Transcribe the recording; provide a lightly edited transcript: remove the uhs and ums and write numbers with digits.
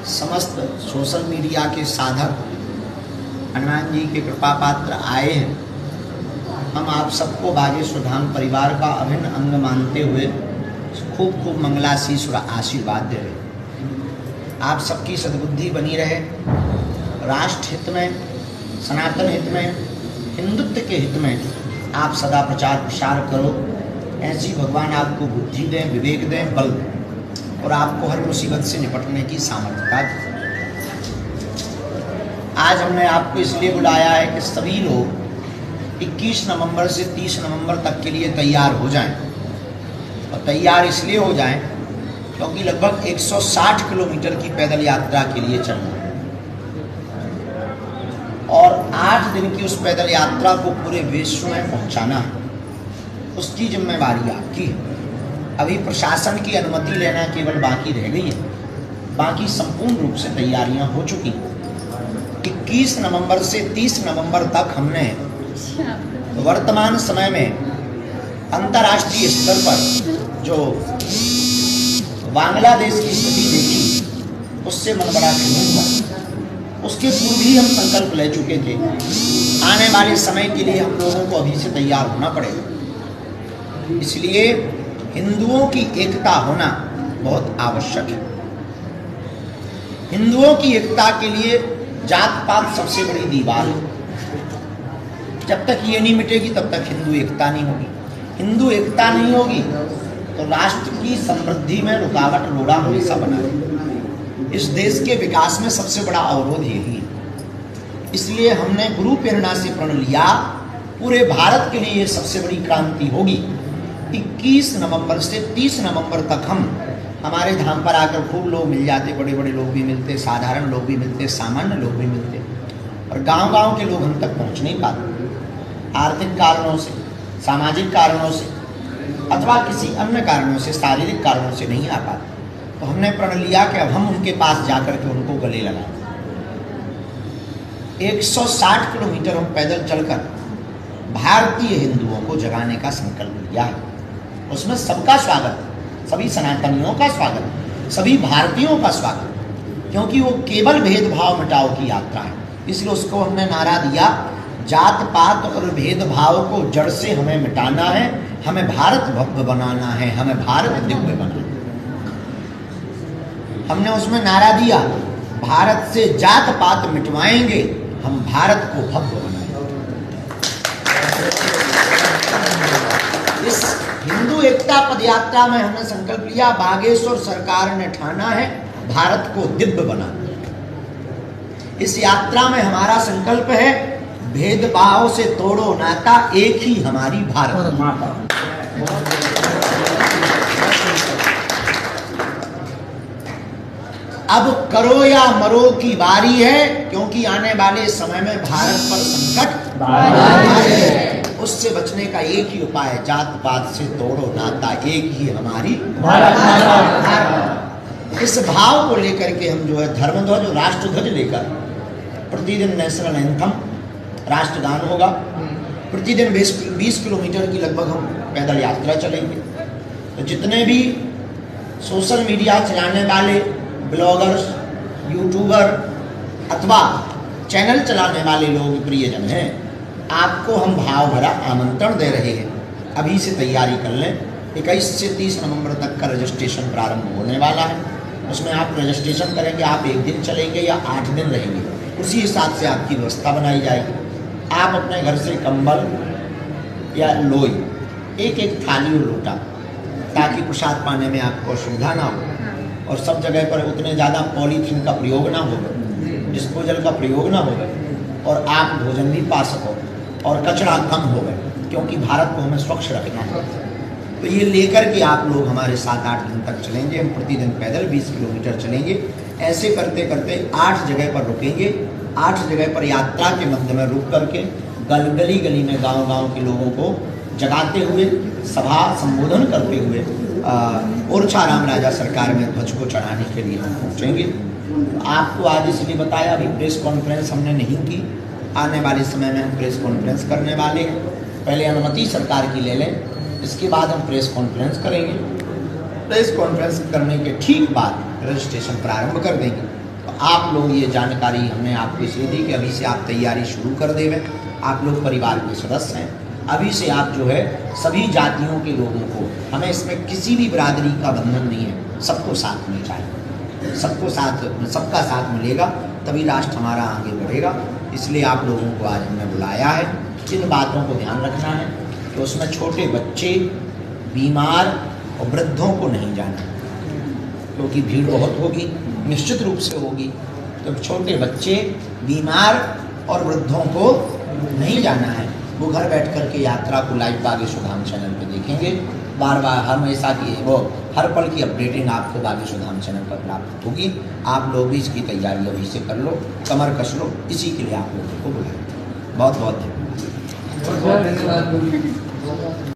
समस्त social media के साधक हनुमान जी के कृपा पात्र आए हैं। हम आप सबको बागेश्वर धाम परिवार का अभिन्न अंग मानते हुए खूब खूब मंगलाशीष और आशीर्वाद दे रहे हैं। आप सबकी सद्बुद्धि बनी रहे, राष्ट्र हित में, सनातन हित में, हिंदुत्व के हित में आप सदा प्रचार प्रसार करो। ऐसी भगवान आपको बुद्धि दें, विवेक दें, बल दें और आपको हर मुसीबत से निपटने की सामर्थ्यता दें। आज हमने आपको इसलिए बुलाया है कि सभी लोग 21 नवंबर से 30 नवंबर तक के लिए तैयार हो जाएं। और तैयार इसलिए हो जाएं क्योंकि लगभग 160 किलोमीटर की पैदल यात्रा के लिए चलना है और 8 दिन की उस पैदल यात्रा को पूरे विश्व में पहुंचाना है। उसकी जिम्मेवारी आपकी है। अभी प्रशासन की अनुमति लेना केवल बाकी रह गई है, बाकी संपूर्ण रूप से तैयारियां हो चुकी हैं। 21 नवंबर से 30 नवंबर तक हमने वर्तमान समय में अंतर्राष्ट्रीय स्तर पर जो बांग्लादेश की स्थिति देखी उससे मन बड़ा खिन्न हुआ। उसके पूर्व ही हम संकल्प ले चुके थे आने वाले समय के लिए हम लोगों को अभी से तैयार होना पड़ेगा। इसलिए हिंदुओं की एकता होना बहुत आवश्यक है। हिंदुओं की एकता के लिए जात पात सबसे बड़ी दीवार है। जब तक ये नहीं मिटेगी तब तक हिंदू एकता नहीं होगी। हिंदू एकता नहीं होगी तो राष्ट्र की समृद्धि में रुकावट रोड़ा हमेशा बना रहेगा। इस देश के विकास में सबसे बड़ा अवरोध यही है। इसलिए हमने गुरु प्रेरणा से प्रण लिया, पूरे भारत के लिए ये सबसे बड़ी क्रांति होगी। 21 नवंबर से 30 नवंबर तक हम हमारे धाम पर आकर खूब लोग मिल जाते, बड़े बड़े लोग भी मिलते, साधारण लोग भी मिलते, सामान्य लोग भी मिलते और गांव-गांव के लोग हम तक पहुंच नहीं पाते। आर्थिक कारणों से, सामाजिक कारणों से अथवा किसी अन्य कारणों से, शारीरिक कारणों से नहीं आ पाते। तो हमने प्रण लिया कि अब हम उनके पास जाकर के उनको गले लगाएं। 160 किलोमीटर हम पैदल चलकर भारतीय हिंदुओं को जगाने का संकल्प लिया है। उसमें सबका स्वागत, सभी सनातनियों का स्वागत, सभी भारतीयों का स्वागत, क्योंकि वो केवल भेदभाव मिटाओ की यात्रा है। इसलिए उसको हमने नारा दिया, जात पात और भेदभाव को जड़ से हमें मिटाना है, हमें भारत भव्य बनाना है, हमें भारत दिव्य बनाना है। हमने उसमें नारा दिया, भारत से जात पात मिटवाएंगे, हम भारत को भव्य बनाएंगे। इस हिंदू एकता पद यात्रा में हमने संकल्प लिया, बागेश्वर सरकार ने ठाना है भारत को दिव्य बनाना। इस यात्रा में हमारा संकल्प है, भेदभाव से तोड़ो नाता, एक ही हमारी भारत माता। अब करो या मरो की बारी है, क्योंकि आने वाले समय में भारत पर संकट भारी है। उससे बचने का एक ही उपाय है, जात पात से तोड़ो नाता, एक ही हमारी भारत माता। इस भाव को लेकर के हम जो है धर्मध्वज और राष्ट्रध्वज लेकर प्रतिदिन नेशनल एंथम, राष्ट्रगान होगा। प्रतिदिन 20 किलोमीटर की लगभग हम पैदल यात्रा चलेंगे। तो जितने भी सोशल मीडिया चलाने वाले ब्लॉगर्स, यूट्यूबर अथवा चैनल चलाने वाले लोग प्रियजन हैं, आपको हम भाव भरा आमंत्रण दे रहे हैं। अभी से तैयारी कर लें। 21 से 30 नवंबर तक का रजिस्ट्रेशन प्रारंभ होने वाला है। उसमें आप रजिस्ट्रेशन करेंगे, आप 1 दिन चलेंगे या 8 दिन रहेंगे, उसी हिसाब से आपकी व्यवस्था बनाई जाएगी। आप अपने घर से कंबल या लोई, एक थाली और लोटा, ताकि प्रसाद पाने में आपको असुविधा ना हो और सब जगह पर उतने ज़्यादा पॉलीथीन का प्रयोग ना हो, डिस्पोजल का प्रयोग ना हो और आप भोजन भी पा सको और कचरा कम हो गए, क्योंकि भारत को हमें स्वच्छ रखना है। तो ये लेकर के आप लोग हमारे 7-8 दिन तक चलेंगे। हम प्रतिदिन पैदल 20 किलोमीटर चलेंगे। ऐसे करते करते 8 जगह पर रुकेंगे। 8 जगह पर यात्रा के मध्य में रुक करके गली गली में, गांव-गांव के लोगों को जगाते हुए, सभा संबोधन करते हुए ओरछा राम राजा सरकार में ध्वज को चढ़ाने के लिए हम पहुँचेंगे। आपको आज इसलिए बताया, अभी प्रेस कॉन्फ्रेंस हमने नहीं की। आने वाले समय में हम प्रेस कॉन्फ्रेंस करने वाले हैं। पहले अनुमति सरकार की ले लें, इसके बाद हम प्रेस कॉन्फ्रेंस करेंगे। प्रेस कॉन्फ्रेंस करने के ठीक बाद रजिस्ट्रेशन प्रारंभ कर देंगे तो आप लोग ये जानकारी हमने आपको इसलिए दी कि अभी से आप तैयारी शुरू कर देवें। आप लोग परिवार के सदस्य हैं, अभी से आप जो है सभी जातियों के लोगों को, हमें इसमें किसी भी बिरादरी का बंधन नहीं है, सबको साथ में चाहिए, सबका साथ मिलेगा तभी राष्ट्र हमारा आगे बढ़ेगा। इसलिए आप लोगों को आज हमने बुलाया है। जिन बातों को ध्यान रखना है कि उसमें छोटे बच्चे, बीमार और वृद्धों को नहीं जाना, क्योंकि भीड़ बहुत होगी, निश्चित रूप से होगी। तो छोटे बच्चे, बीमार और वृद्धों को नहीं जाना है। वो घर बैठ कर के यात्रा को लाइव बागे सुधाम चैनल पे देखेंगे। बार बार हमेशा की वो हर पल की अपडेटिंग आपको बागे सुधाम चैनल पर प्राप्त होगी। आप लोग भी इसकी तैयारी अभी से कर लो, कमर कस लो, इसी के लिए आप लोगों को बुलाएं। बहुत बहुत धन्यवाद।